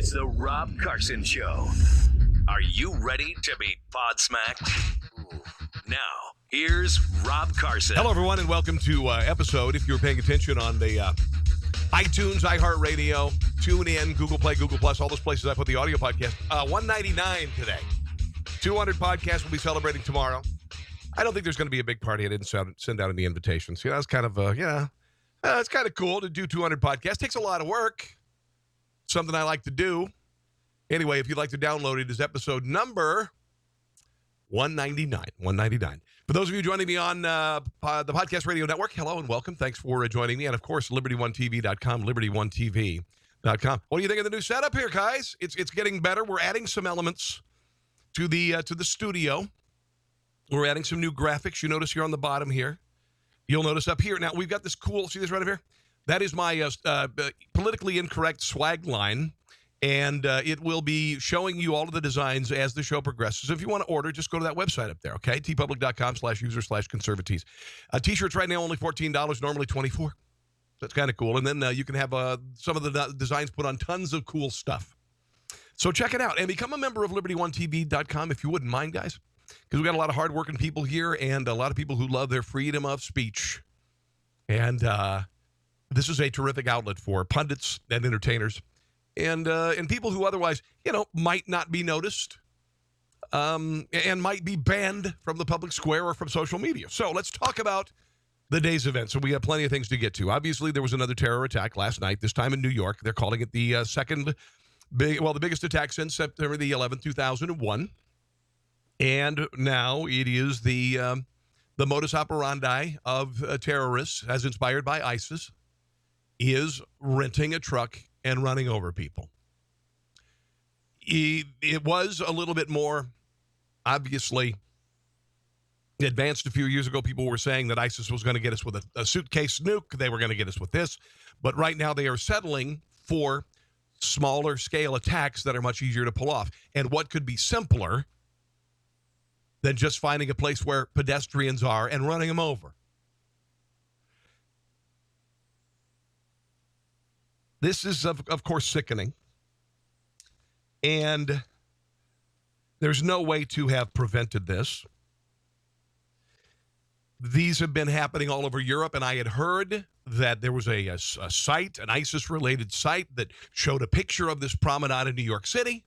It's the Rob Carson Show. Are you ready to be pod-smacked? Now, here's Rob Carson. Hello, everyone, and welcome to episode, if you were paying attention on the iTunes, iHeartRadio, TuneIn, Google Play, Google Plus, all those places I put the audio podcast. 199 today. 200 podcasts will be celebrating tomorrow. I don't think there's going to be a big party. I didn't send out any invitations. You know, it's kind of, it's kind of cool to do 200 podcasts. Takes a lot of work. Something I like to do. Anyway, if you'd like to download it, is episode number 199. 199. For those of you joining me on the Podcast Radio Network, hello and welcome. Thanks for joining me. And, of course, LibertyOneTV.com, LibertyOneTV.com. What do you think of the new setup here, guys? It's getting better. We're adding some elements to the studio. We're adding some new graphics. You notice here on the bottom here. You'll notice up here. Now, we've got this cool, see this right up here? That is my politically incorrect swag line. And it will be showing you all of the designs as the show progresses. If you want to order, just go to that website up there, okay? tpublic.com/user/conservatees. T-shirts right now only $14, normally $24. That's kind of cool. And then you can have some of the designs put on tons of cool stuff. So check it out. And become a member of LibertyOneTV.com if you wouldn't mind, guys. Because we've got a lot of hardworking people here and a lot of people who love their freedom of speech. And this is a terrific outlet for pundits and entertainers. And people who otherwise, might not be noticed and might be banned from the public square or from social media. So let's talk about the day's events. So we have plenty of things to get to. Obviously, there was another terror attack last night, this time in New York. They're calling it the the biggest attack since September the 11th, 2001. And now it is the modus operandi of terrorists, as inspired by ISIS, is renting a truck and running over people. It was a little bit more, obviously, advanced a few years ago. People were saying that ISIS was going to get us with a suitcase nuke. They were going to get us with this. But right now they are settling for smaller scale attacks that are much easier to pull off. And what could be simpler than just finding a place where pedestrians are and running them over? This is, of course, sickening. And there's no way to have prevented this. These have been happening all over Europe, and I had heard that there was a site, an ISIS-related site, that showed a picture of this promenade in New York City.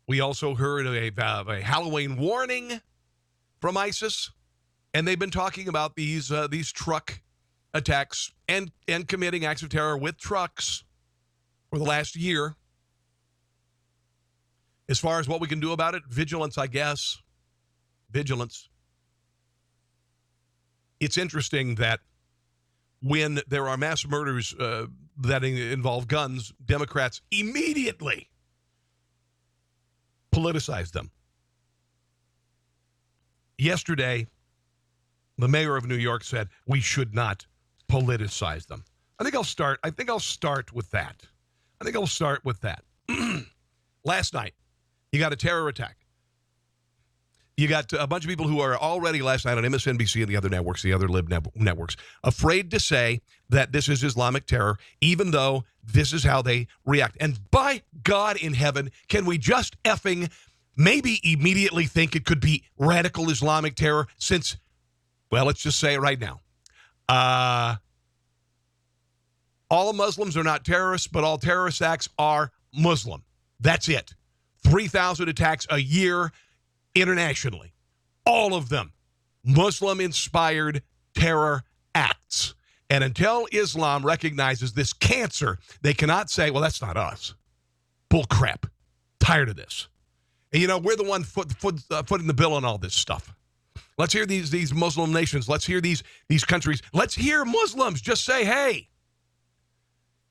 We also heard a Halloween warning from ISIS, and they've been talking about these truck attacks and committing acts of terror with trucks for the last year. As far as what we can do about it, vigilance, I guess. Vigilance. It's interesting that when there are mass murders that involve guns, Democrats immediately politicize them. Yesterday, the mayor of New York said we should not politicize them. I think I'll start with that. Last night, you got a terror attack. You got a bunch of people who are already last night on MSNBC and the other networks, the other lib networks, afraid to say that this is Islamic terror, even though this is how they react. And by God in heaven, can we just effing maybe immediately think it could be radical Islamic terror since, well, let's just say it right now. All Muslims are not terrorists, but all terrorist acts are Muslim. That's it. 3,000 attacks a year internationally. All of them Muslim-inspired terror acts. And until Islam recognizes this cancer, they cannot say, well, that's not us. Bull crap. Tired of this. And, we're the one footing the bill on all this stuff. Let's hear these Muslim nations. Let's hear these countries. Let's hear Muslims just say, hey.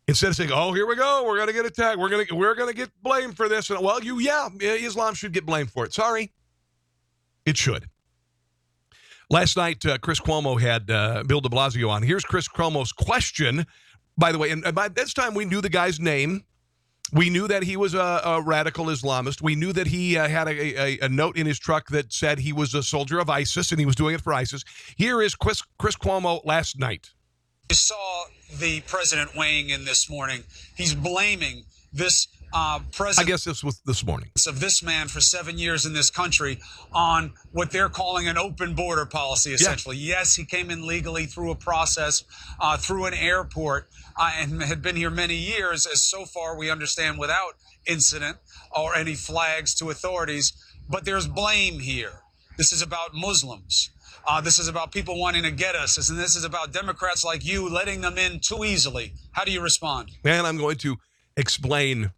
Instead of saying, oh, here we go, we're going to get attacked, we're going to get blamed for this. And, well, Islam should get blamed for it. Sorry. It should. Last night, Chris Cuomo had Bill de Blasio on. Here's Chris Cuomo's question, by the way. And by this time, we knew the guy's name. We knew that he was a radical Islamist. We knew that he had a note in his truck that said he was a soldier of ISIS, and he was doing it for ISIS. Here is Chris Cuomo last night. You saw the president weighing in this morning. He's blaming this president. I guess this was this morning. Of this man for 7 years in this country on what they're calling an open border policy, essentially. Yeah. Yes, he came in legally through a process, through an airport, and had been here many years, as so far we understand without incident or any flags to authorities. But there's blame here. This is about Muslims. This is about people wanting to get us. And this is about Democrats like you letting them in too easily. How do you respond? And I'm going to explain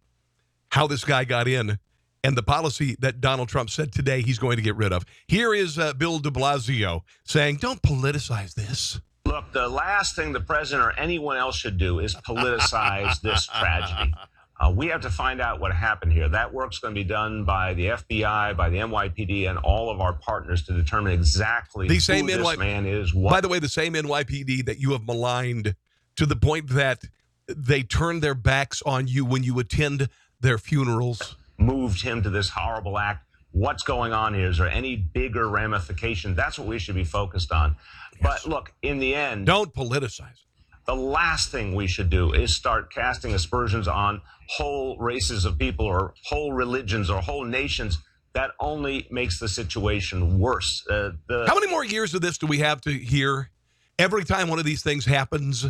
how this guy got in and the policy that Donald Trump said today he's going to get rid of. Here is Bill de Blasio saying, don't politicize this. Look, the last thing the president or anyone else should do is politicize this tragedy. We have to find out what happened here. That work's going to be done by the FBI, by the NYPD, and all of our partners to determine exactly who this man is. By the way, the same NYPD that you have maligned to the point that they turn their backs on you when you attend their funerals. Moved him to this horrible act. What's going on here? Is there any bigger ramification? That's what we should be focused on. Yes. But look, in the end, don't politicize. The last thing we should do is start casting aspersions on whole races of people or whole religions or whole nations. That only makes the situation worse. How many more years of this do we have to hear? Every time one of these things happens,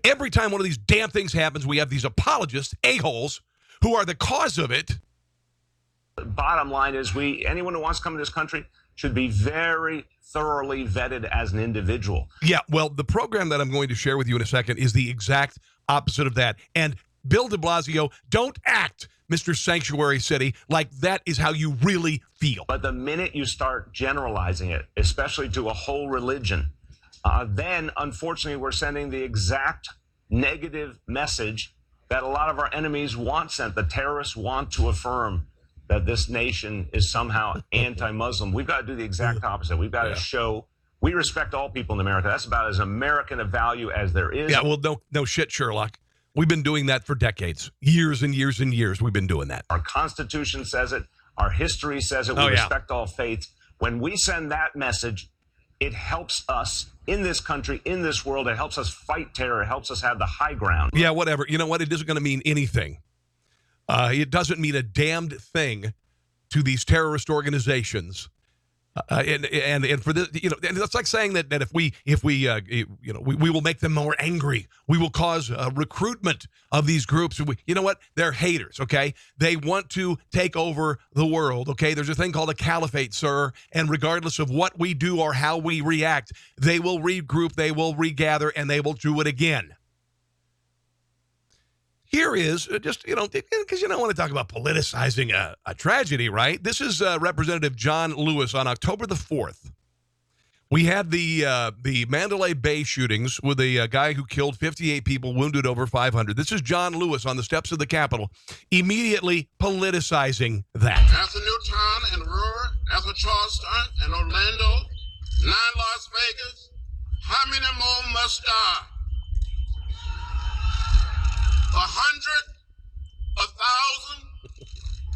every time one of these damn things happens, we have these apologists, a-holes, who are the cause of it. Bottom line is anyone who wants to come to this country should be very thoroughly vetted as an individual. Yeah, well, the program that I'm going to share with you in a second is the exact opposite of that. And Bill de Blasio, don't act, Mr. Sanctuary City, like that is how you really feel. But the minute you start generalizing it, especially to a whole religion, then, unfortunately, we're sending the exact negative message that a lot of our enemies want sent. The terrorists want to affirm that this nation is somehow anti-Muslim. We've got to do the exact opposite. We've got to show we respect all people in America. That's about as American a value as there is. Yeah, well, no shit, Sherlock. We've been doing that for decades. Years and years and years we've been doing that. Our Constitution says it. Our history says it. We respect all faiths. When we send that message, it helps us in this country, in this world. It helps us fight terror. It helps us have the high ground. Yeah, whatever. You know what? It isn't going to mean anything. It doesn't mean a damned thing to these terrorist organizations. And for this, and that's like saying that if we will make them more angry. We will cause recruitment of these groups. You know what? They're haters, okay? They want to take over the world, okay? There's a thing called a caliphate, sir, and regardless of what we do or how we react, they will regroup, they will regather, and they will do it again. Here is just, because you don't want to talk about politicizing a tragedy, right? This is Representative John Lewis on October the 4th. We had the Mandalay Bay shootings with a guy who killed 58 people, wounded over 500. This is John Lewis on the steps of the Capitol, immediately politicizing that. After Newtown and Aurora, after Charleston and Orlando, 9 Las Vegas, how many more must die? 100, 1,000,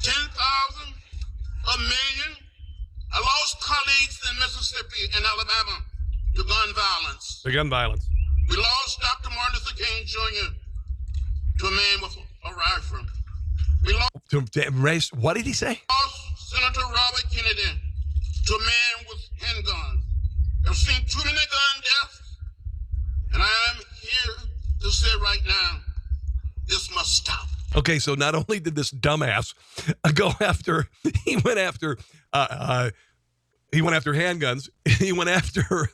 10,000, a million. I lost colleagues in Mississippi and Alabama to gun violence. The gun violence. We lost Dr. Martin Luther King Jr. to a man with a rifle. We lost. What did he say? Senator Robert Kennedy to a man with handguns. I've seen too many gun deaths, and I am here to say right now, this must stop. Okay, so not only did this dumbass he went after handguns, he went after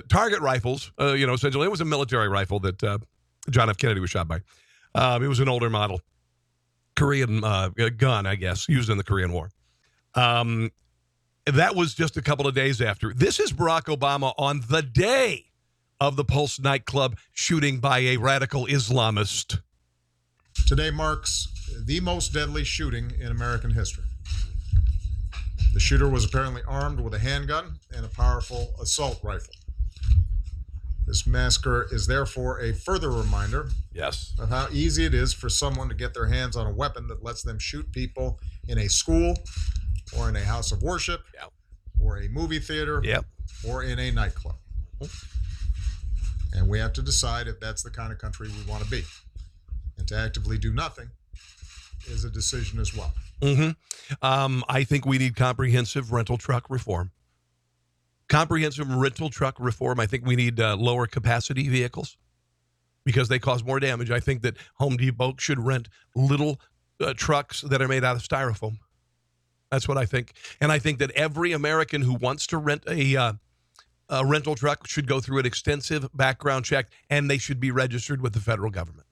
target rifles. Essentially, it was a military rifle that John F. Kennedy was shot by. It was an older model Korean gun, I guess, used in the Korean War. That was just a couple of days after. This is Barack Obama on the day of the Pulse nightclub shooting by a radical Islamist. Today marks the most deadly shooting in American history. The shooter was apparently armed with a handgun and a powerful assault rifle. This massacre is therefore a further reminder of how easy it is for someone to get their hands on a weapon that lets them shoot people in a school or in a house of worship or a movie theater or in a nightclub. And we have to decide if that's the kind of country we want to be. And to actively do nothing is a decision as well. I think we need comprehensive rental truck reform. Comprehensive rental truck reform. I think we need lower capacity vehicles because they cause more damage. I think that Home Depot should rent little trucks that are made out of styrofoam. That's what I think. And I think that every American who wants to rent a rental truck should go through an extensive background check, and they should be registered with the federal government.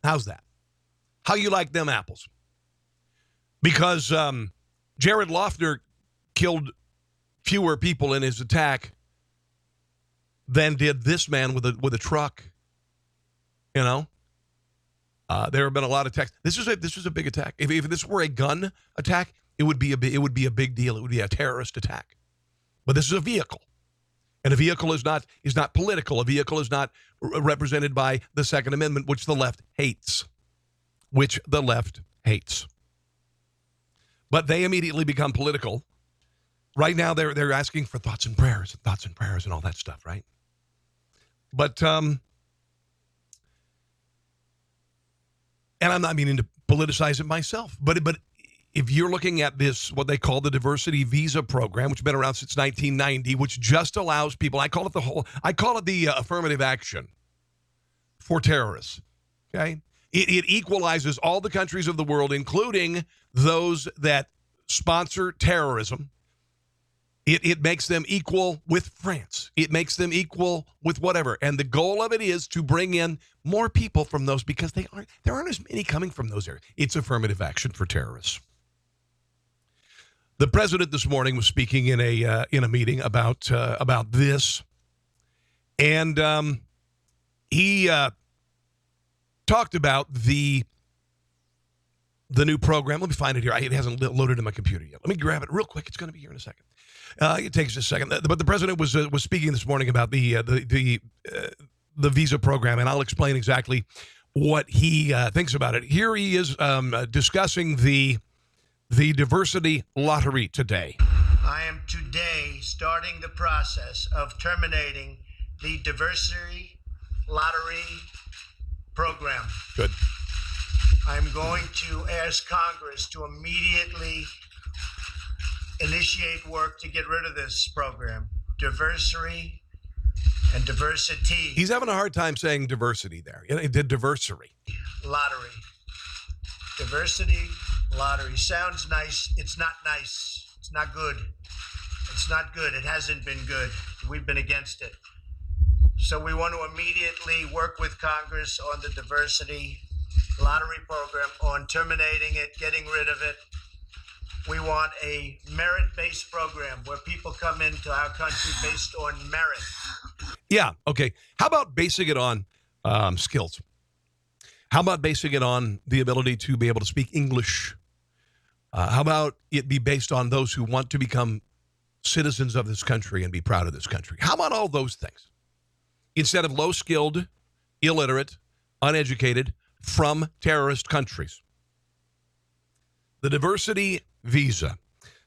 How's that? How you like them apples? Because Jared Loughner killed fewer people in his attack than did this man with a truck. You know, there have been a lot of attacks. This was a big attack. If this were a gun attack, it would be a big deal. It would be a terrorist attack. But this is a vehicle, and a vehicle is not political. A vehicle is not represented by the Second Amendment, which the left hates. But they immediately become political. Right now, they're asking for thoughts and prayers and all that stuff, right? But and I'm not meaning to politicize it myself, but if you're looking at this, what they call the diversity visa program, which has been around since 1990, which just allows people, I call it the affirmative action for terrorists. Okay, it equalizes all the countries of the world, including those that sponsor terrorism. It makes them equal with France. It makes them equal with whatever. And the goal of it is to bring in more people from those because there aren't as many coming from those areas. It's affirmative action for terrorists. The president this morning was speaking in a meeting about this, and he talked about the new program. Let me find it here. It hasn't loaded in my computer yet. Let me grab it real quick. It's going to be here in a second. It takes a second. But the president was speaking this morning about the visa program, and I'll explain exactly what he thinks about it. Here he is discussing the diversity lottery today. I am today starting the process of terminating the diversity lottery program. Good. I'm going to ask Congress to immediately initiate work to get rid of this program. Diversity and diversity. He's having a hard time saying diversity there. The diversity. Lottery. Diversity lottery. Sounds nice. It's not nice. It's not good. It's not good. It hasn't been good. We've been against it. So we want to immediately work with Congress on the diversity lottery program, on terminating it, getting rid of it. We want a merit-based program where people come into our country based on merit. Yeah, okay. How about basing it on skills? How about basing it on the ability to be able to speak English? How about it be based on those who want to become citizens of this country and be proud of this country? How about all those things? Instead of low-skilled, illiterate, uneducated, from terrorist countries. The diversity visa.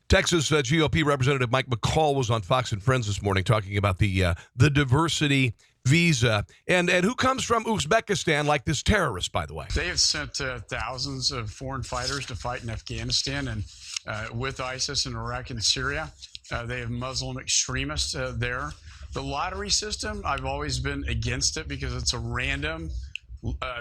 Texas GOP Representative Mike McCall was on Fox and Friends this morning talking about the diversity visa. And who comes from Uzbekistan like this terrorist, by the way? They have sent thousands of foreign fighters to fight in Afghanistan and with ISIS in Iraq and Syria. They have Muslim extremists there. The lottery system, I've always been against it because it's a random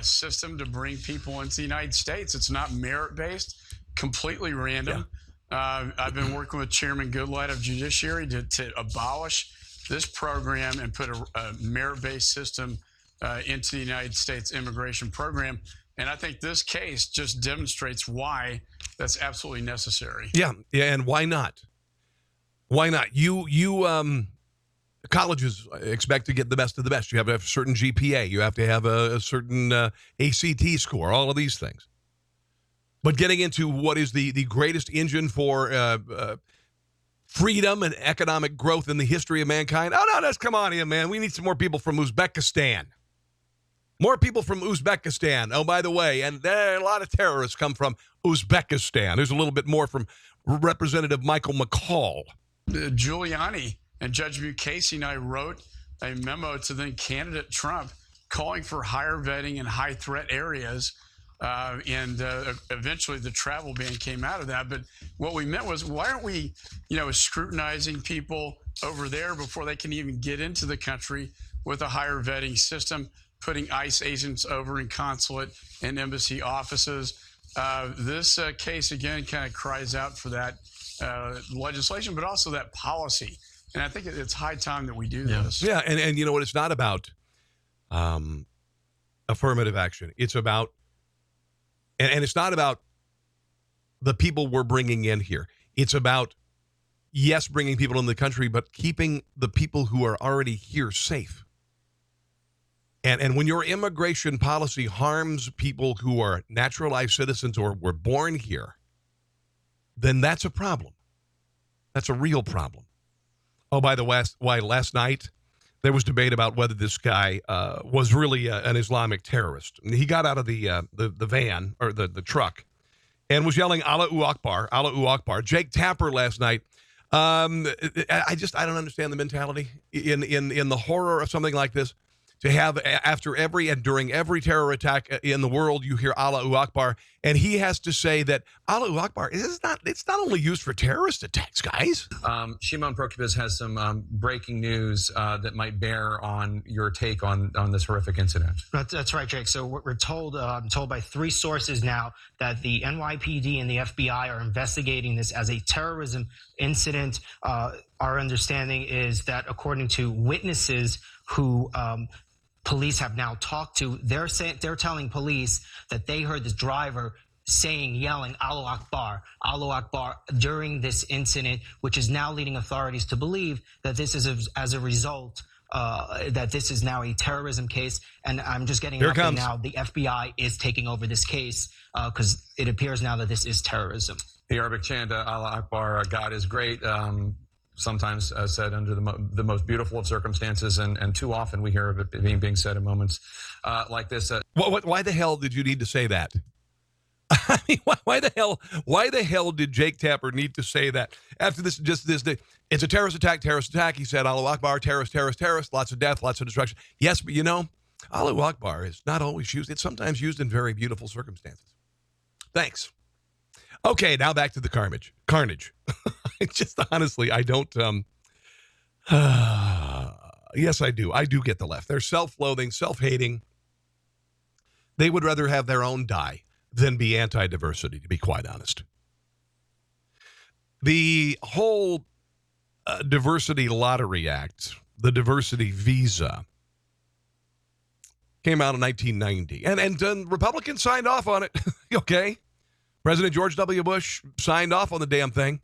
system to bring people into the United States. It's not merit-based, completely random. Yeah. I've been working with Chairman Goodlatte of Judiciary to abolish this program and put a merit-based system into the United States immigration program. And I think this case just demonstrates why that's absolutely necessary. Yeah, and why not? Why not? Colleges expect to get the best of the best. You have to have a certain GPA. You have to have a certain ACT score, all of these things. But getting into what is the greatest engine for freedom and economic growth in the history of mankind. Oh, no, come on in, man. We need some more people from Uzbekistan. More people from Uzbekistan. Oh, by the way, and a lot of terrorists come from Uzbekistan. There's a little bit more from Representative Michael McCall. Giuliani and Judge Mukasey and I wrote a memo to then candidate Trump calling for higher vetting in high threat areas And eventually the travel ban came out of that. But what we meant was, why aren't we, scrutinizing people over there before they can even get into the country with a higher vetting system, putting ICE agents over in consulate and embassy offices? This case, again, kind of cries out for that legislation, but also that policy. And I think it's high time that we do this. Yeah, and you know what? It's not about affirmative action. It's about, and it's not about the people we're bringing in here. It's about, yes, bringing people in the country, but keeping the people who are already here safe. And when your immigration policy harms people who are naturalized citizens or were born here, then that's a problem. That's a real problem. Oh, by the way, last night there was debate about whether this guy was really an Islamic terrorist. And he got out of the van or the truck and was yelling Allahu Akbar, Allahu Akbar. Jake Tapper last night. I don't understand the mentality in the horror of something like this. To have after every and during every terror attack in the world, you hear Allahu Akbar, and he has to say that Allahu Akbar it's not only used for terrorist attacks, guys. Shimon Prokupis has some breaking news that might bear on your take on this horrific incident. That's right, Jake. So we're told, I'm told by 3 sources now that the NYPD and the FBI are investigating this as a terrorism incident. Our understanding is that according to witnesses who police have now talked to, they're telling police that they heard this driver yelling Allahu Akbar during this incident, which is now leading authorities to believe that this is as a result that this is now a terrorism case. And I'm just getting out there now. The FBI is taking over this case because it appears now that this is terrorism. The Arabic chant, Allah Akbar, God is great. Sometimes said under the most beautiful of circumstances, and too often we hear of it being said in moments like this. Why the hell did you need to say that? I mean, why the hell did Jake Tapper need to say that after this? It's a terrorist attack. He said, Allahu Akbar, terrorist, lots of death, lots of destruction. Yes, but Allahu Akbar is not always used. It's sometimes used in very beautiful circumstances. Thanks. Okay, now back to the carnage. Just honestly, I don't. Yes, I do. I do get the left. They're self-loathing, self-hating. They would rather have their own die than be anti-diversity, to be quite honest. The whole Diversity Lottery Act, the Diversity Visa, came out in 1990. And Republicans signed off on it, okay? President George W. Bush signed off on the damn thing.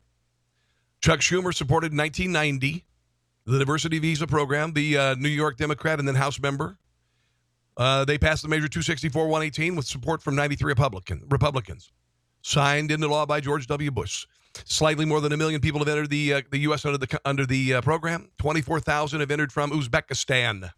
Chuck Schumer supported in 1990 the diversity visa program, the New York Democrat and then House member. They passed the Measure 264-118 with support from 93 Republicans. Signed into law by George W. Bush. Slightly more than 1 million people have entered the U.S. under the program. 24,000 have entered from Uzbekistan.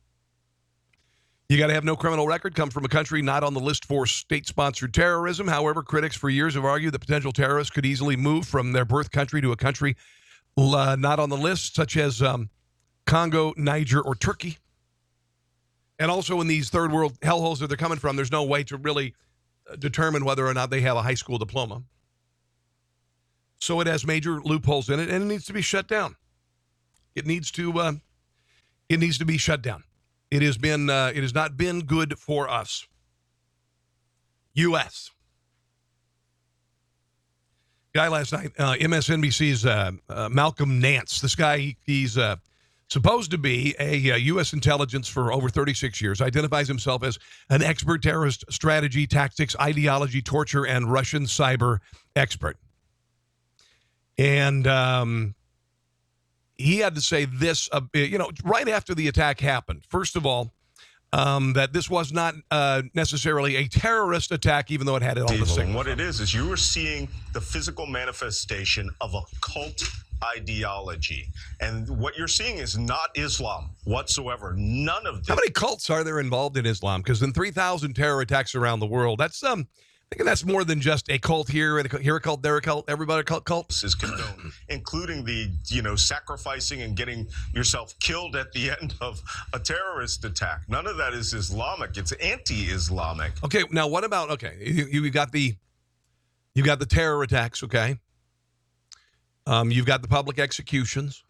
You got to have no criminal record, come from a country not on the list for state-sponsored terrorism. However, critics for years have argued that potential terrorists could easily move from their birth country to a country not on the list, such as Congo, Niger, or Turkey. And also in these third world hellholes that they're coming from, there's no way to really determine whether or not they have a high school diploma. So it has major loopholes in it, and it needs to be shut down. It needs to be shut down. It has not been good for us. U.S. Guy last night, MSNBC's Malcolm Nance. This guy, he's supposed to be a U.S. intelligence for over 36 years, identifies himself as an expert terrorist strategy, tactics, ideology, torture, and Russian cyber expert. And he had to say this, right after the attack happened. First of all, that this was not necessarily a terrorist attack, even though it had all the signals. What it is you are seeing the physical manifestation of a cult ideology. And what you're seeing is not Islam whatsoever. None of this. How many cults are there involved in Islam? Because in 3,000 terror attacks around the world, that's think that's more than just a cult here a cult, there a cult, everybody a cult. Is condoned, including the, sacrificing and getting yourself killed at the end of a terrorist attack. None of that is Islamic. It's anti-Islamic. Okay, now what about, you got the terror attacks, okay? You've got the public executions.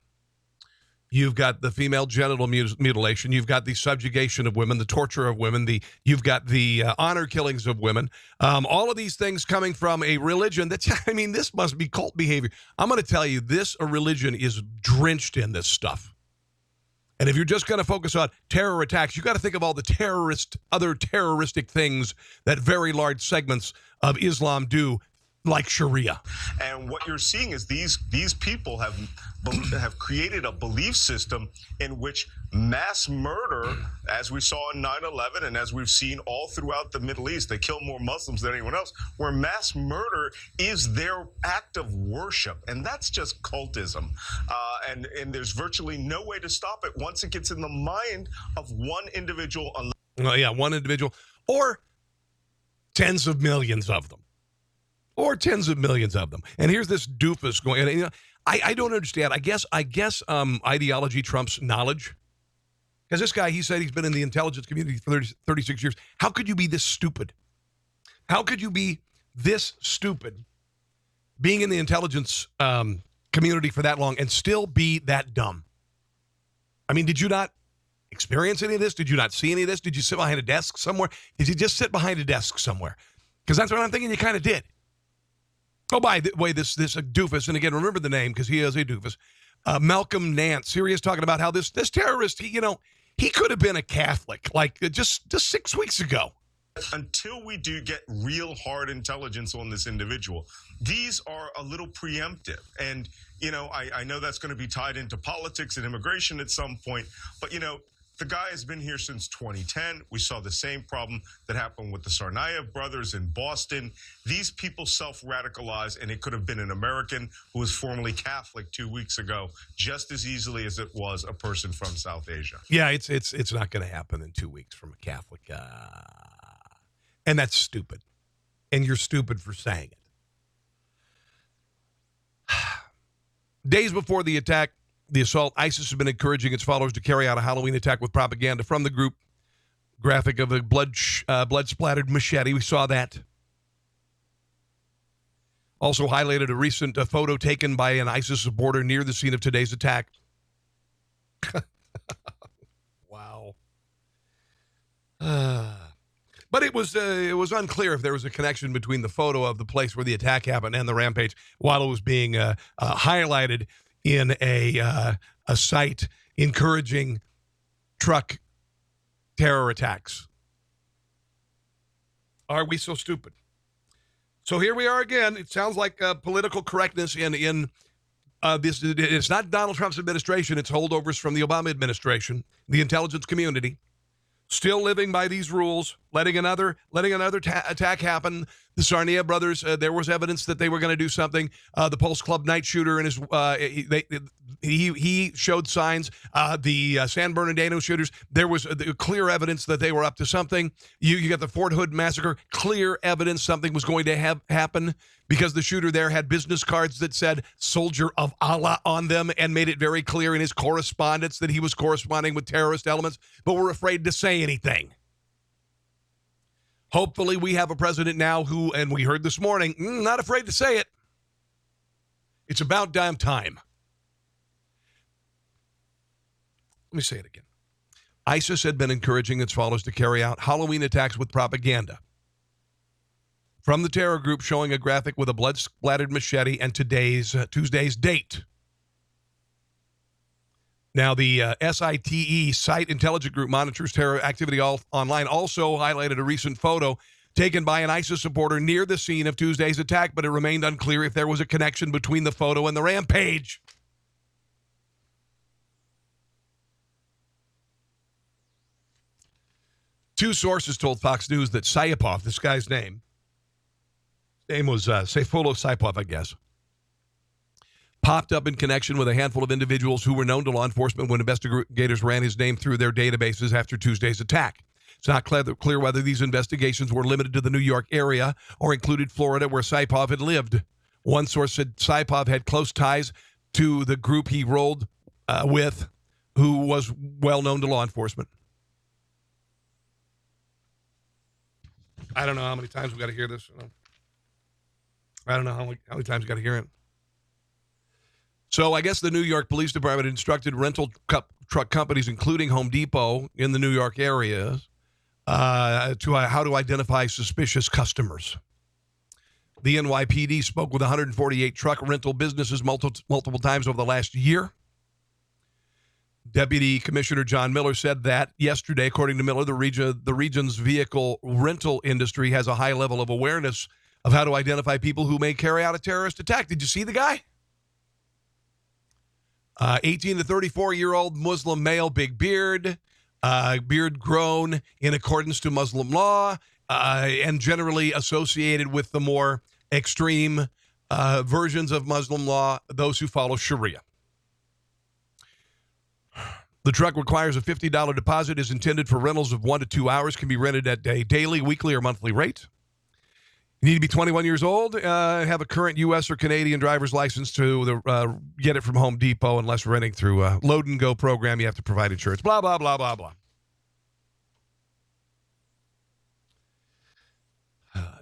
You've got the female genital mutilation. You've got the subjugation of women, the torture of women. You've got the honor killings of women. All of these things coming from a religion that's, this must be cult behavior. I'm going to tell you, a religion is drenched in this stuff. And if you're just going to focus on terror attacks, you got to think of all the other terroristic things that very large segments of Islam do, like Sharia. And what you're seeing is these people have created a belief system in which mass murder, as we saw in 9/11 and as we've seen all throughout the Middle East, they kill more Muslims than anyone else, where mass murder is their act of worship. And that's just cultism. And there's virtually no way to stop it once it gets in the mind of one individual. One individual, or tens of millions of them. And here's this doofus going, and I don't understand. I guess ideology trumps knowledge. Because this guy, he said he's been in the intelligence community for 36 years. How could you be this stupid? How could you be this stupid, being in the intelligence community for that long, and still be that dumb? Did you not experience any of this? Did you not see any of this? Did you sit behind a desk somewhere? Did you just sit behind a desk somewhere? Because that's what I'm thinking you kind of did. Oh, by the way, this doofus, and again, remember the name because he is a doofus, Malcolm Nance. Here he is talking about how this terrorist, he could have been a Catholic, like just 6 weeks ago. Until we do get real hard intelligence on this individual, these are a little preemptive. And, I know that's going to be tied into politics and immigration at some point, but, the guy has been here since 2010. We saw the same problem that happened with the Tsarnaev brothers in Boston. These people self-radicalize, and it could have been an American who was formerly Catholic 2 weeks ago, just as easily as it was a person from South Asia. Yeah, it's not going to happen in 2 weeks from a Catholic. And that's stupid. And you're stupid for saying it. Days before the attack, the assault, ISIS has been encouraging its followers to carry out a Halloween attack with propaganda from the group. Graphic of a blood-splattered machete. We saw that. Also highlighted a recent photo taken by an ISIS supporter near the scene of today's attack. Wow. But it was unclear if there was a connection between the photo of the place where the attack happened and the rampage while it was being highlighted in a site encouraging truck terror attacks. Are we so stupid? So here we are again. It sounds like political correctness in this. It's not Donald Trump's administration. It's holdovers from the Obama administration, the intelligence community, still living by these rules, letting another attack happen. The Tsarnaev brothers, there was evidence that they were going to do something. The Pulse Club night shooter and he showed signs. The San Bernardino shooters, there was clear evidence that they were up to something. You got the Fort Hood massacre, clear evidence something was going to happen because the shooter there had business cards that said "Soldier of Allah" on them and made it very clear in his correspondence that he was corresponding with terrorist elements, but were afraid to say anything. Hopefully we have a president now who, and we heard this morning, not afraid to say it. It's about damn time. Let me say it again. ISIS had been encouraging its followers to carry out Halloween attacks with propaganda. From the terror group showing a graphic with a blood-splattered machete and Tuesday's date. Now, the SITE, Site Intelligence Group, monitors terror activity online, also highlighted a recent photo taken by an ISIS supporter near the scene of Tuesday's attack, but it remained unclear if there was a connection between the photo and the rampage. Two sources told Fox News that Saipov, this guy's name was Sayfullo Saipov, I guess, popped up in connection with a handful of individuals who were known to law enforcement when investigators ran his name through their databases after Tuesday's attack. It's not clear whether these investigations were limited to the New York area or included Florida, where Saipov had lived. One source said Saipov had close ties to the group he rolled with, who was well known to law enforcement. I don't know how many times we got to hear this. I don't know how many times we got to hear it. So I guess the New York Police Department instructed rental truck companies, including Home Depot in the New York area, how to identify suspicious customers. The NYPD spoke with 148 truck rental businesses multiple times over the last year. Deputy Commissioner John Miller said that yesterday, according to Miller, the region's vehicle rental industry has a high level of awareness of how to identify people who may carry out a terrorist attack. Did you see the guy? 18 to 34-year-old Muslim male, big beard, beard grown in accordance to Muslim law, and generally associated with the more extreme versions of Muslim law, those who follow Sharia. The truck requires a $50 deposit, is intended for rentals of 1 to 2 hours, can be rented at a daily, weekly, or monthly rate. You need to be 21 years old, have a current U.S. or Canadian driver's license to get it from Home Depot, unless renting through a Load and Go program. You have to provide insurance, blah, blah, blah, blah, blah.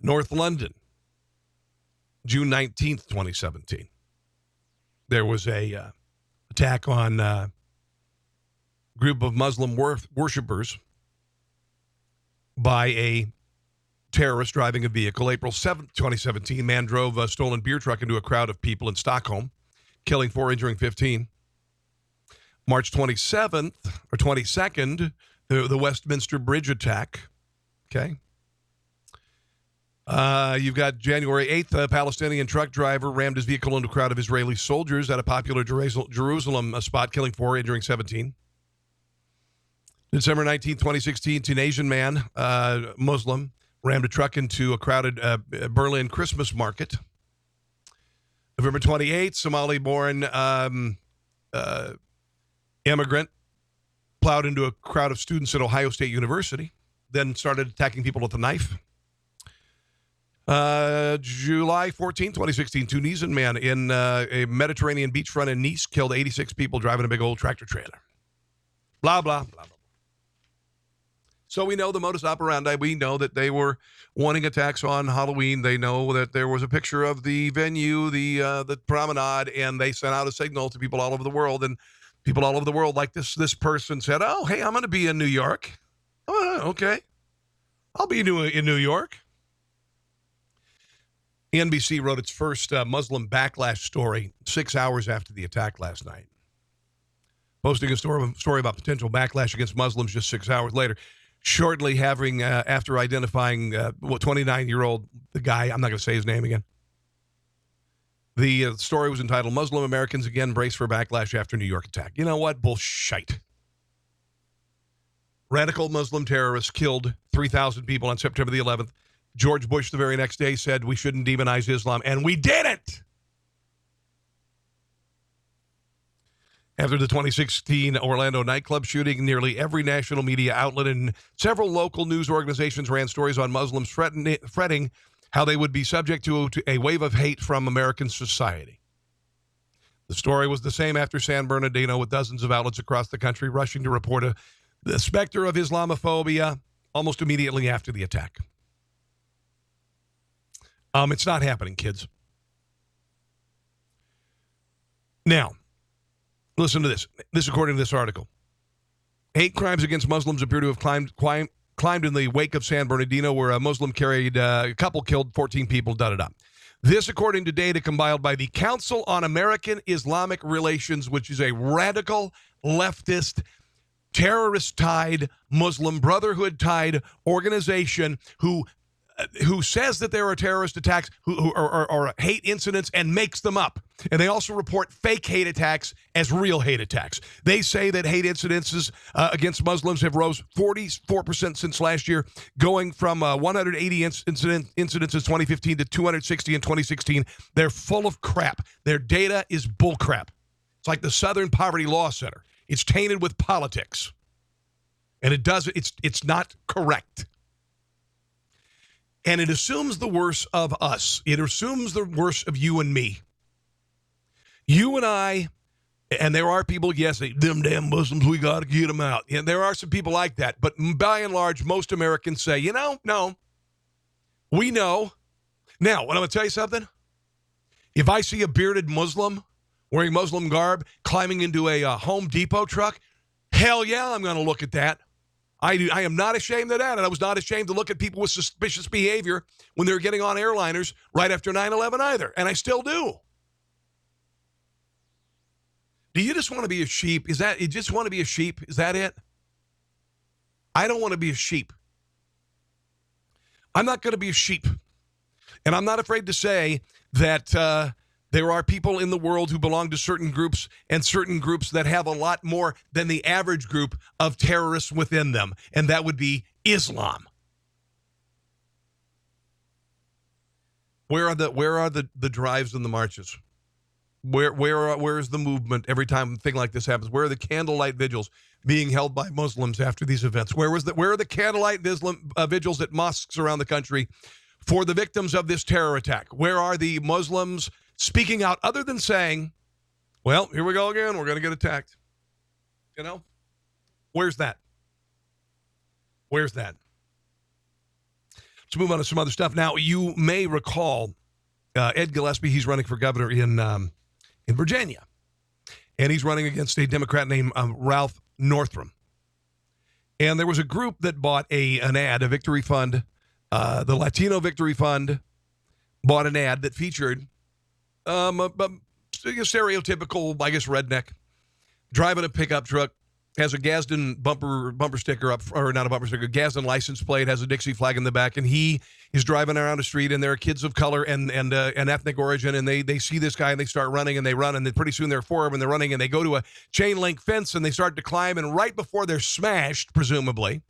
North London, June 19th, 2017. There was a attack on a group of Muslim worshippers by a terrorist driving a vehicle. April 7th, 2017, man drove a stolen beer truck into a crowd of people in Stockholm, killing 4, injuring 15. March 27th or 22nd, the Westminster Bridge attack. Okay. You've got January 8th, a Palestinian truck driver rammed his vehicle into a crowd of Israeli soldiers at a popular Jerusalem spot, killing 4, injuring 17. December 19th, 2016, Tunisian man, Muslim, rammed a truck into a crowded Berlin Christmas market. November 28th, Somali-born immigrant plowed into a crowd of students at Ohio State University, then started attacking people with a knife. July 14th, 2016, Tunisian man in a Mediterranean beachfront in Nice killed 86 people driving a big old tractor trailer. Blah, blah, blah, blah. So we know the modus operandi. We know that they were wanting attacks on Halloween. They know that there was a picture of the venue, the promenade, and they sent out a signal to people all over the world. And people all over the world, like this person said, "Oh, hey, I'm going to be in New York." Oh, okay, I'll be in New York. NBC wrote its first Muslim backlash story 6 hours after the attack last night, posting a story about potential backlash against Muslims just 6 hours later. Shortly after identifying 29-year-old the guy, I'm not going to say his name again. The story was entitled "Muslim Americans Again Brace for Backlash After New York Attack." You know what? Bullshit. Radical Muslim terrorists killed 3,000 people on September the 11th. George Bush the very next day said we shouldn't demonize Islam, and we didn't. After the 2016 Orlando nightclub shooting, nearly every national media outlet and several local news organizations ran stories on Muslims fretting how they would be subject to a wave of hate from American society. The story was the same after San Bernardino, with dozens of outlets across the country rushing to report the specter of Islamophobia almost immediately after the attack. It's not happening, kids. Now, listen to this. This according to this article. Hate crimes against Muslims appear to have climbed in the wake of San Bernardino, where a Muslim carried a couple killed 14 people, da-da-da. This according to data compiled by the Council on American Islamic Relations, which is a radical, leftist, terrorist-tied, Muslim Brotherhood-tied organization who says that there are terrorist attacks or hate incidents and makes them up. And they also report fake hate attacks as real hate attacks. They say that hate incidences against Muslims have rose 44% since last year, going from 180 incidents in 2015 to 260 in 2016. They're full of crap. Their data is bullcrap. It's like the Southern Poverty Law Center. It's tainted with politics. And it does, it's not correct. And it assumes the worst of us. It assumes the worst of you and me. You and I, and there are people, yes, them damn Muslims, we got to get them out. And there are some people like that. But by and large, most Americans say, no, we know. Now, I'm going to tell you something. If I see a bearded Muslim wearing Muslim garb climbing into a Home Depot truck, hell yeah, I'm going to look at that. I am not ashamed of that, and I was not ashamed to look at people with suspicious behavior when they were getting on airliners right after 9/11 either, and I still do. Do you just want to be a sheep? You just want to be a sheep? Is that it? I don't want to be a sheep. I'm not going to be a sheep, and I'm not afraid to say that there are people in the world who belong to certain groups and certain groups that have a lot more than the average group of terrorists within them, and that would be Islam. Where are the drives and the marches? Where is the movement every time a thing like this happens? Where are the candlelight vigils being held by Muslims after these events? Where are the candlelight vigils at mosques around the country for the victims of this terror attack? Where are the Muslims speaking out other than saying, well, here we go again, we're going to get attacked? Where's that? Where's that? Let's move on to some other stuff. Now, you may recall Ed Gillespie, he's running for governor in Virginia, and he's running against a Democrat named Ralph Northam. And there was a group that bought an ad, a victory fund, the Latino Victory Fund bought an ad that featured a stereotypical, I guess, redneck driving a pickup truck, has a Gadsden bumper sticker up, or not a bumper sticker, Gadsden license plate, has a Dixie flag in the back, and he is driving around the street, and there are kids of color and ethnic origin, and they see this guy, and they start running, and they run, and then pretty soon there are four of them, and they're running, and they go to a chain link fence, and they start to climb, and right before they're smashed, presumably,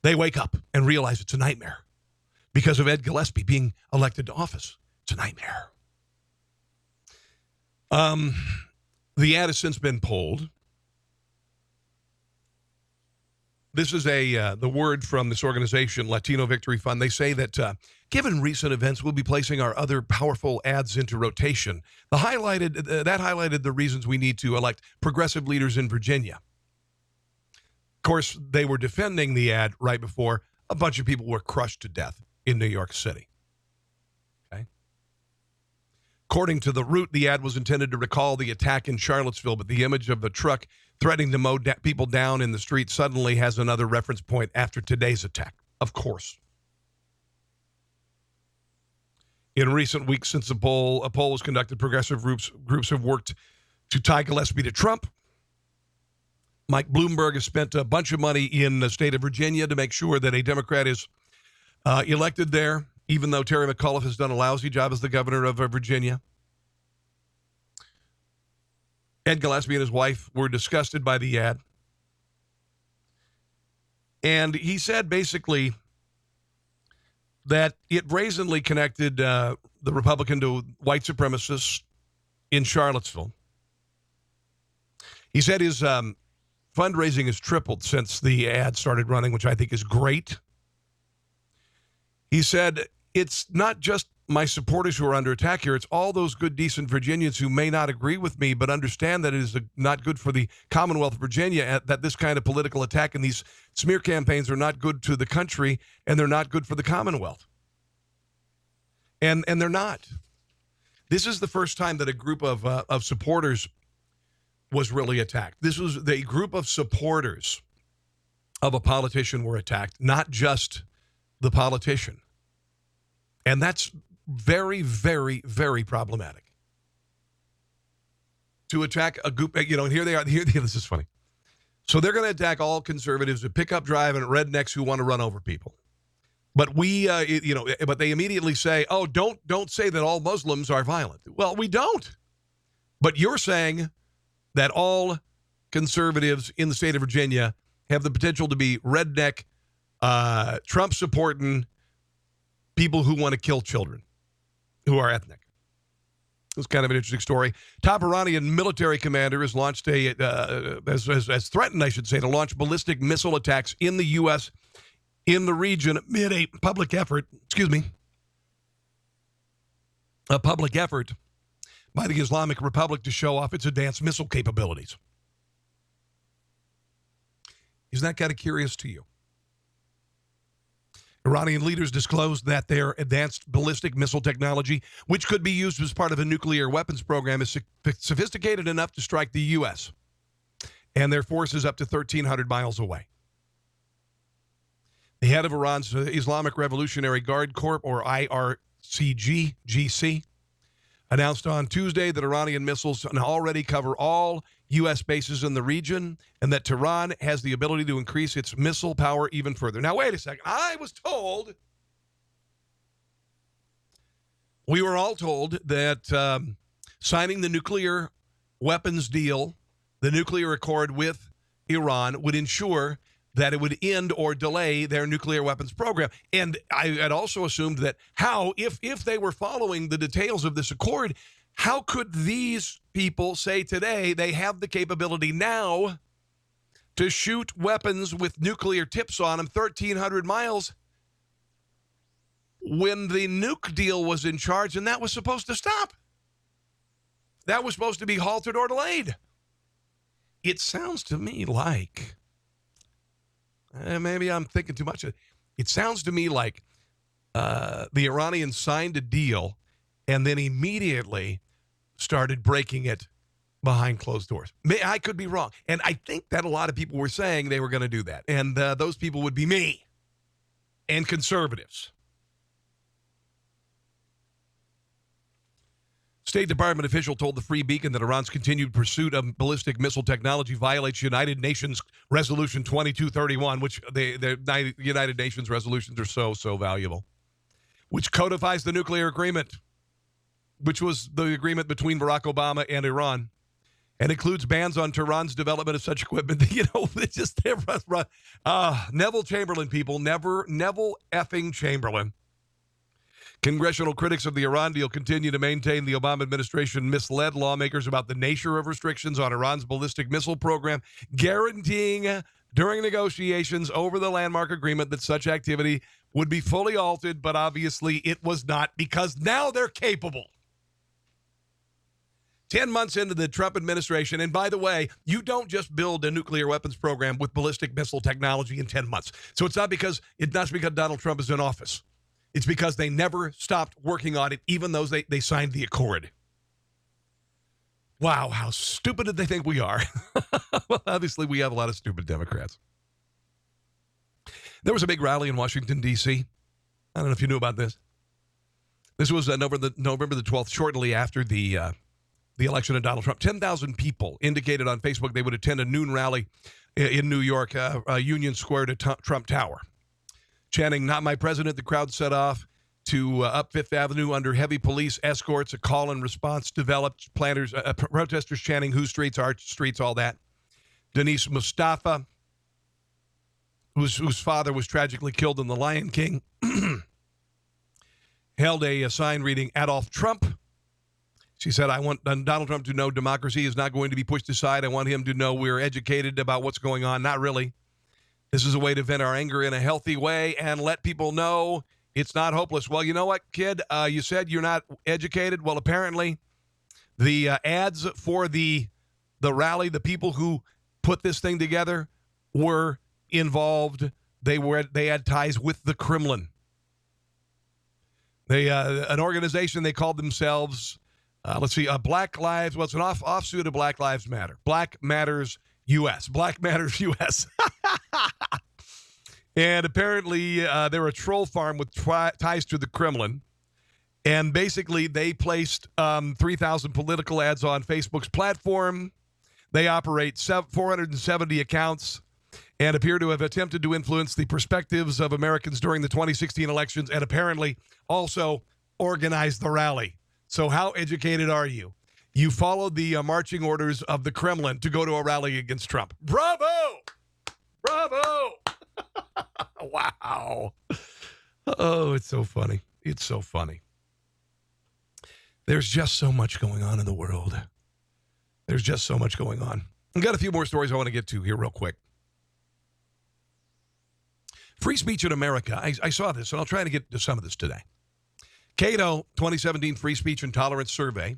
they wake up and realize it's a nightmare because of Ed Gillespie being elected to office. It's a nightmare. The ad has since been pulled. This is the word from this organization, Latino Victory Fund. They say that given recent events, we'll be placing our other powerful ads into rotation. That highlighted the reasons we need to elect progressive leaders in Virginia. Of course, they were defending the ad right before a bunch of people were crushed to death in New York City. Okay. According to the Root, the ad was intended to recall the attack in Charlottesville, but the image of the truck threatening to mow people down in the street suddenly has another reference point after today's attack. Of course. In recent weeks since a poll was conducted, progressive groups have worked to tie Gillespie to Trump. Mike Bloomberg has spent a bunch of money in the state of Virginia to make sure that a Democrat is elected there, even though Terry McAuliffe has done a lousy job as the governor of Virginia. Ed Gillespie and his wife were disgusted by the ad. And he said basically that it brazenly connected the Republican to white supremacists in Charlottesville. He said his fundraising has tripled since the ad started running, which I think is great. He said, it's not just my supporters who are under attack here. It's all those good, decent Virginians who may not agree with me, but understand that it is not good for the Commonwealth of Virginia, that this kind of political attack and these smear campaigns are not good to the country, and they're not good for the Commonwealth. And they're not. This is the first time that a group of supporters was really attacked. This was the group of supporters of a politician were attacked, not just the politician. And that's very, very, very problematic. To attack a group, and here they are. This is funny. So they're going to attack all conservatives who pick up driving rednecks who want to run over people. But but they immediately say, "Oh, don't say that all Muslims are violent." Well, we don't. But you're saying that all conservatives in the state of Virginia have the potential to be redneck, Trump-supporting people who want to kill children, who are ethnic. It's kind of an interesting story. Top Iranian military commander has launched has threatened, I should say, to launch ballistic missile attacks in the U.S. in the region amid a public effort by the Islamic Republic to show off its advanced missile capabilities. Isn't that kind of curious to you? Iranian leaders disclosed that their advanced ballistic missile technology, which could be used as part of a nuclear weapons program, is sophisticated enough to strike the U.S. and their forces up to 1,300 miles away. The head of Iran's Islamic Revolutionary Guard Corps, or IRGC, announced on Tuesday that Iranian missiles already cover all U.S. bases in the region and that Tehran has the ability to increase its missile power even further. Now, wait a second. We were all told that signing the nuclear weapons deal, the nuclear accord with Iran, would ensure that it would end or delay their nuclear weapons program. And I had also assumed that if they were following the details of this accord, how could these people say today they have the capability now to shoot weapons with nuclear tips on them 1,300 miles when the nuke deal was in charge and that was supposed to stop? That was supposed to be halted or delayed. It sounds to me like, maybe I'm thinking too much. It sounds to me like the Iranians signed a deal and then immediately started breaking it behind closed doors. I could be wrong. And I think that a lot of people were saying they were going to do that. And those people would be me and conservatives. State Department official told the Free Beacon that Iran's continued pursuit of ballistic missile technology violates United Nations Resolution 2231, which the United Nations resolutions are so valuable, which codifies the nuclear agreement, which was the agreement between Barack Obama and Iran, and includes bans on Tehran's development of such equipment. It's just Neville Chamberlain, people. Neville effing Chamberlain. Congressional critics of the Iran deal continue to maintain the Obama administration misled lawmakers about the nature of restrictions on Iran's ballistic missile program, guaranteeing during negotiations over the landmark agreement that such activity would be fully halted, but obviously it was not, because now they're capable. 10 months into the Trump administration, and by the way, you don't just build a nuclear weapons program with ballistic missile technology in 10 months. So it's not because Donald Trump is in office. It's because they never stopped working on it, even though they signed the accord. Wow, how stupid did they think we are? Well, obviously, we have a lot of stupid Democrats. There was a big rally in Washington, D.C. I don't know if you knew about this. This was November the 12th, shortly after the election of Donald Trump. 10,000 people indicated on Facebook they would attend a noon rally in New York, Union Square to Trump Tower. Chanting, "Not my president," the crowd set off to up Fifth Avenue under heavy police escorts. A call and response developed. Protesters chanting, "Whose streets, our streets," all that. Denise Mustafa, whose father was tragically killed in The Lion King, held a sign reading, "Adolf Trump." She said, "I want Donald Trump to know democracy is not going to be pushed aside. I want him to know we're educated about what's going on." Not really. This is a way to vent our anger in a healthy way and let people know it's not hopeless. Well, you know what, kid? You said you're not educated. Well, apparently the ads for the rally, the people who put this thing together were involved. They had ties with the Kremlin. They an organization, they called themselves, Black Lives. Well, it's an offshoot of Black Lives Matter. Black Matters U.S. Black Matters U.S. And apparently they're a troll farm with ties to the Kremlin. And basically they placed 3,000 political ads on Facebook's platform. They operate 470 accounts and appear to have attempted to influence the perspectives of Americans during the 2016 elections, and apparently also organized the rally. So how educated are you? You followed the marching orders of the Kremlin to go to a rally against Trump. Bravo! Bravo! Wow. Oh, it's so funny. It's so funny. There's just so much going on in the world. There's just so much going on. I've got a few more stories I want to get to here real quick. Free speech in America. I saw this, and I'll try to get to some of this today. Cato 2017 Free Speech and Tolerance Survey.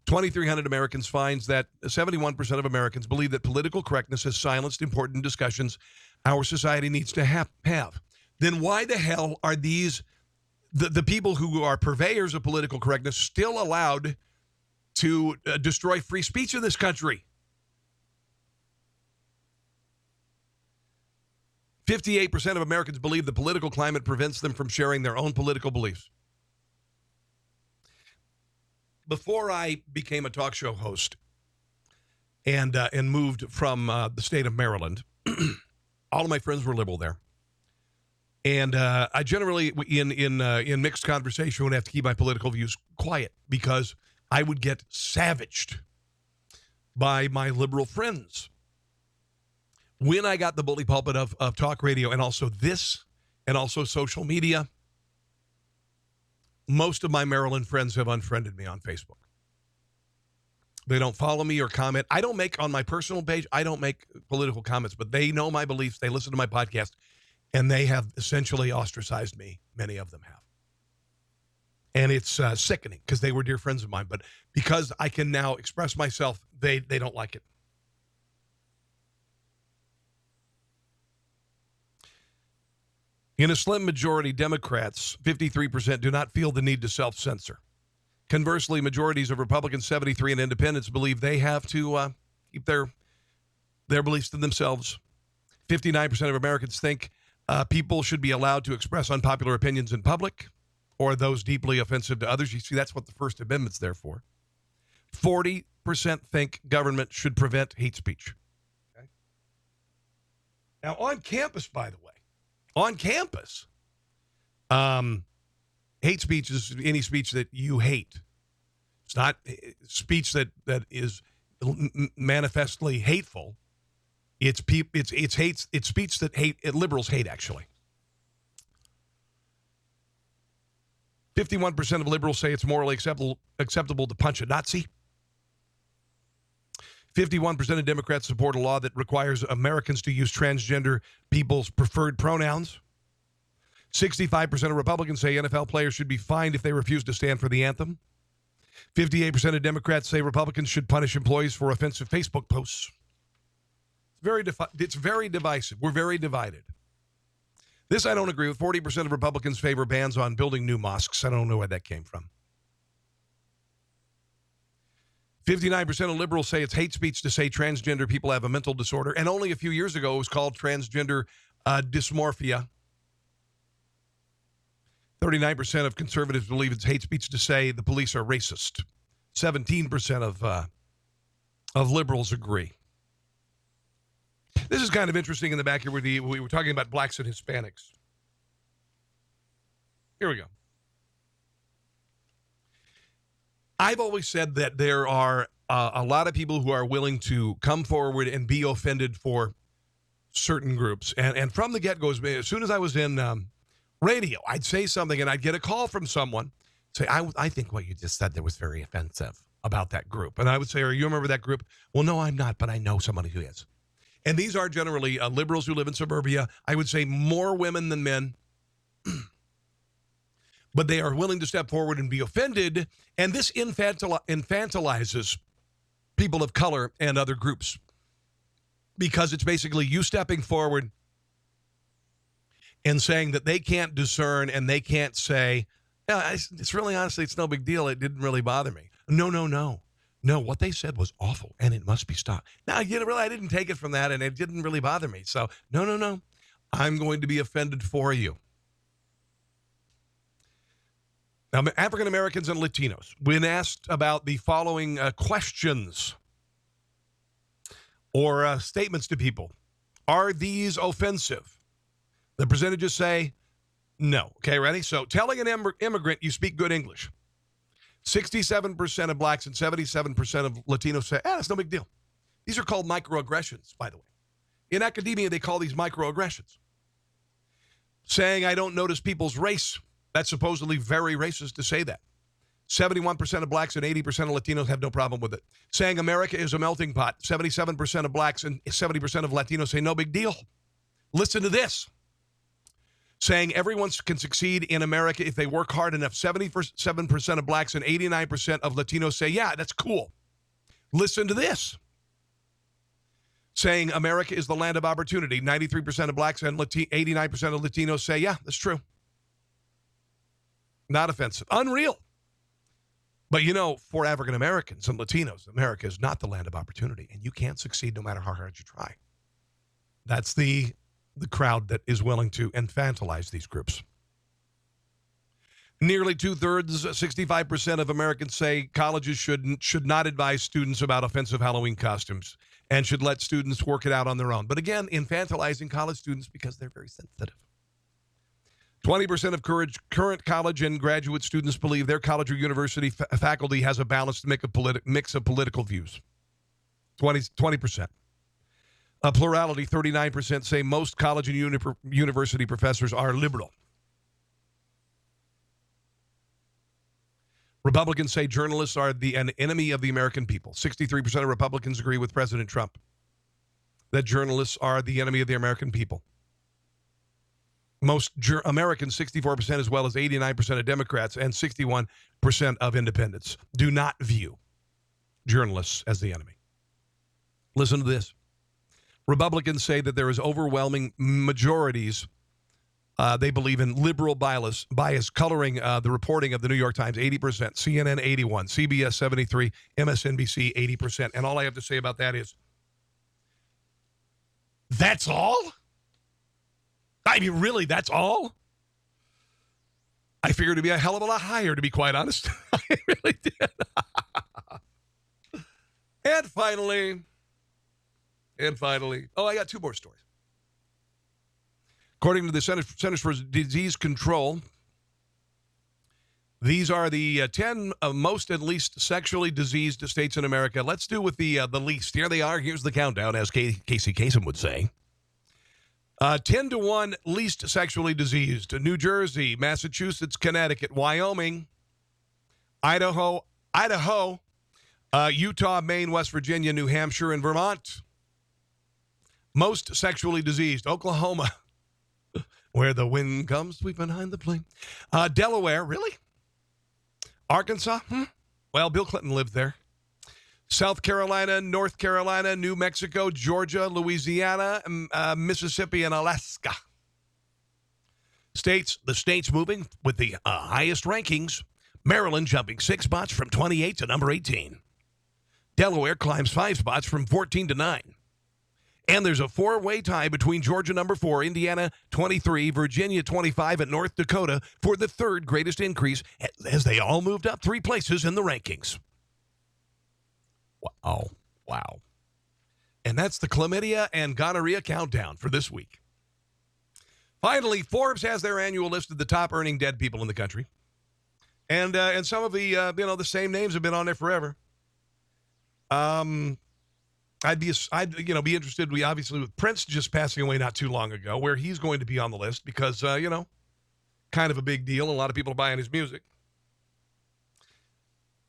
2,300 Americans finds that 71% of Americans believe that political correctness has silenced important discussions our society needs to have. Then why the hell are these, the people who are purveyors of political correctness still allowed to destroy free speech in this country? 58% of Americans believe the political climate prevents them from sharing their own political beliefs. Before I became a talk show host and moved from the state of Maryland, all of my friends were liberal there. And I generally, in mixed conversation, would have to keep my political views quiet because I would get savaged by my liberal friends. When I got the bully pulpit of talk radio and also this and also social media, most of my Maryland friends have unfriended me on Facebook. They don't follow me or comment. I don't make, on my personal page, I don't make political comments, but they know my beliefs. They listen to my podcast, and they have essentially ostracized me. Many of them have. And it's sickening because they were dear friends of mine. But because I can now express myself, they don't like it. In a slim majority, Democrats, 53%, do not feel the need to self-censor. Conversely, majorities of Republicans, 73, and independents believe they have to keep their beliefs to themselves. 59% of Americans think people should be allowed to express unpopular opinions in public or those deeply offensive to others. You see, that's what the First Amendment's there for. 40% think government should prevent hate speech. Okay? Now, on campus, by the way, on campus, hate speech is any speech that you hate. It's not speech that is manifestly hateful. It's speech that liberals hate, actually. 51% of liberals say it's morally acceptable to punch a Nazi. 51% of Democrats support a law that requires Americans to use transgender people's preferred pronouns. 65% of Republicans say NFL players should be fined if they refuse to stand for the anthem. 58% of Democrats say Republicans should punish employees for offensive Facebook posts. It's very divisive. We're very divided. This I don't agree with. 40% of Republicans favor bans on building new mosques. I don't know where that came from. 59% of liberals say it's hate speech to say transgender people have a mental disorder. And only a few years ago, it was called transgender dysmorphia. 39% of conservatives believe it's hate speech to say the police are racist. 17% of liberals agree. This is kind of interesting in the back here where we were talking about blacks and Hispanics. Here we go. I've always said that there are a lot of people who are willing to come forward and be offended for certain groups. And from the get-go, as soon as I was in radio, I'd say something and I'd get a call from someone, say, I think what you just said there was very offensive about that group. And I would say, are you a member of that group? Well, no, I'm not, but I know somebody who is. And these are generally liberals who live in suburbia. I would say more women than men. But they are willing to step forward and be offended. And this infantilizes people of color and other groups. Because it's basically you stepping forward and saying that they can't discern and they can't say, yeah, it's really honestly, it's no big deal. It didn't really bother me. No, what they said was awful and it must be stopped. Now, I didn't take it from that and it didn't really bother me. So, no. I'm going to be offended for you. Now, African Americans and Latinos, when asked about the following questions or statements to people, are these offensive? The percentages say no. Okay, ready? So telling an immigrant you speak good English. 67% of blacks and 77% of Latinos say, that's no big deal. These are called microaggressions, by the way. In academia, they call these microaggressions. Saying I don't notice people's race. That's supposedly very racist to say that. 71% of blacks and 80% of Latinos have no problem with it. Saying America is a melting pot. 77% of blacks and 70% of Latinos say no big deal. Listen to this. Saying everyone can succeed in America if they work hard enough. 77% of blacks and 89% of Latinos say, yeah, that's cool. Listen to this. Saying America is the land of opportunity. 93% of blacks and 89% of Latinos say, yeah, that's true. Not offensive. Unreal. But for African Americans and Latinos, America is not the land of opportunity, and you can't succeed no matter how hard you try. That's the crowd that is willing to infantilize these groups. Nearly 2/3, 65% of Americans say colleges should not advise students about offensive Halloween costumes and should let students work it out on their own. But again, infantilizing college students because they're very sensitive. 20% of current college and graduate students believe their college or university faculty has a balanced mix of political views. 20%. A plurality, 39%, say most college and university professors are liberal. Republicans say journalists are an enemy of the American people. 63% of Republicans agree with President Trump that journalists are the enemy of the American people. Most Americans, 64%, as well as 89% of Democrats and 61% of independents, do not view journalists as the enemy. Listen to this. Republicans say that there is overwhelming majorities. They believe in liberal bias coloring the reporting of the New York Times, 80%, CNN, 81%, CBS, 73%, MSNBC, 80%. And all I have to say about that is, that's all? I mean, really, that's all? I figured it'd be a hell of a lot higher, to be quite honest. I really did. And finally, I got two more stories. According to the Centers for Disease Control, these are the 10 most and least sexually diseased states in America. Let's do with the least. Here they are. Here's the countdown, as Casey Kasem would say. 10 to 1 least sexually diseased. New Jersey, Massachusetts, Connecticut, Wyoming, Idaho, Utah, Maine, West Virginia, New Hampshire, and Vermont. Most sexually diseased. Oklahoma, where the wind comes sweeping behind the plane. Delaware, really? Arkansas? Well, Bill Clinton lived there. South Carolina, North Carolina, New Mexico, Georgia, Louisiana, Mississippi, and Alaska. The states moving with the highest rankings. Maryland jumping 6 spots from 28 to number 18. Delaware climbs 5 spots from 14 to 9. And there's a 4-way tie between Georgia, number 4, Indiana, 23, Virginia, 25, and North Dakota for the third greatest increase as they all moved up 3 places in the rankings. Wow. And that's the chlamydia and gonorrhea countdown for this week. Finally, Forbes has their annual list of the top earning dead people in the country. And some of the, the same names have been on there forever. I'd be interested. We obviously, with Prince just passing away not too long ago, where he's going to be on the list because, kind of a big deal. A lot of people are buying his music.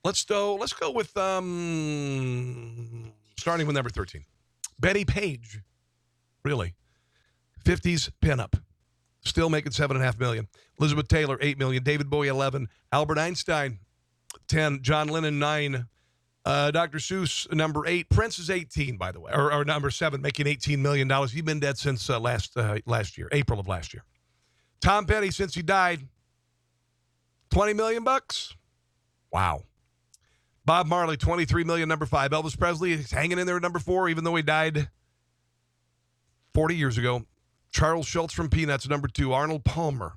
Let's go with starting with number 13. Bettie Page, really, 50s pinup, still making $7.5 million. Elizabeth Taylor, $8 million. David Bowie, 11. Albert Einstein, 10. John Lennon, 9. Dr. Seuss, number 8. Prince is 18, by the way, or number 7, making $18 million. He's been dead since last year, April of last year. Tom Petty, since he died, $20 million. Wow. Bob Marley, $23 million, number 5. Elvis Presley is hanging in there at number 4, even though he died 40 years ago. Charles Schultz from Peanuts, number 2. Arnold Palmer,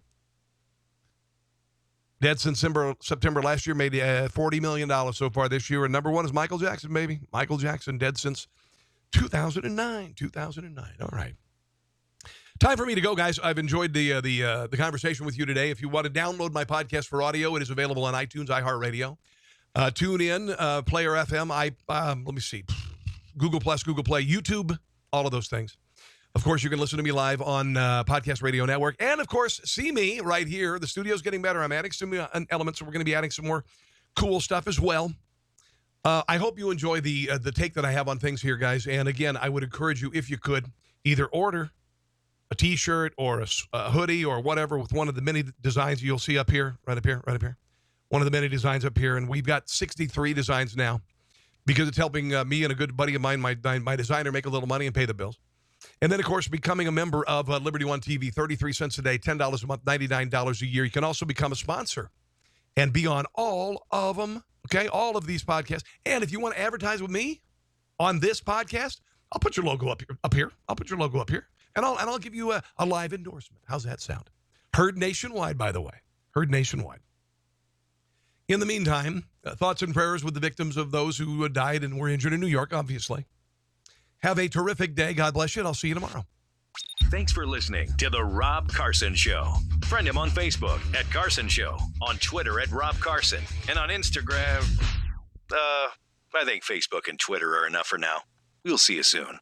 dead since September last year, made $40 million so far this year. And number 1 is Michael Jackson, baby. Michael Jackson, dead since 2009. All right. Time for me to go, guys. I've enjoyed the conversation with you today. If you want to download my podcast for audio, it is available on iTunes, iHeartRadio. Tune in, Player FM, let me see, Google Plus, Google Play, YouTube, all of those things. Of course, you can listen to me live on Podcast Radio Network. And, of course, see me right here. The studio's getting better. I'm adding some elements, so we're going to be adding some more cool stuff as well. I hope you enjoy the take that I have on things here, guys. And again, I would encourage you, if you could, either order a T-shirt or a hoodie or whatever with one of the many designs you'll see up here, right up here. One of the many designs up here. And we've got 63 designs now because it's helping me and a good buddy of mine, my designer, make a little money and pay the bills. And then, of course, becoming a member of Liberty One TV, 33 cents a day, $10 a month, $99 a year. You can also become a sponsor and be on all of them, okay, all of these podcasts. And if you want to advertise with me on this podcast, I'll put your logo up here. I'll put your logo up here, and I'll give you a live endorsement. How's that sound? Heard nationwide, by the way. Heard nationwide. In the meantime, thoughts and prayers with the victims of those who died and were injured in New York, obviously. Have a terrific day. God bless you, and I'll see you tomorrow. Thanks for listening to The Rob Carson Show. Friend him on Facebook at Carson Show, on Twitter at Rob Carson, and on Instagram, I think Facebook and Twitter are enough for now. We'll see you soon.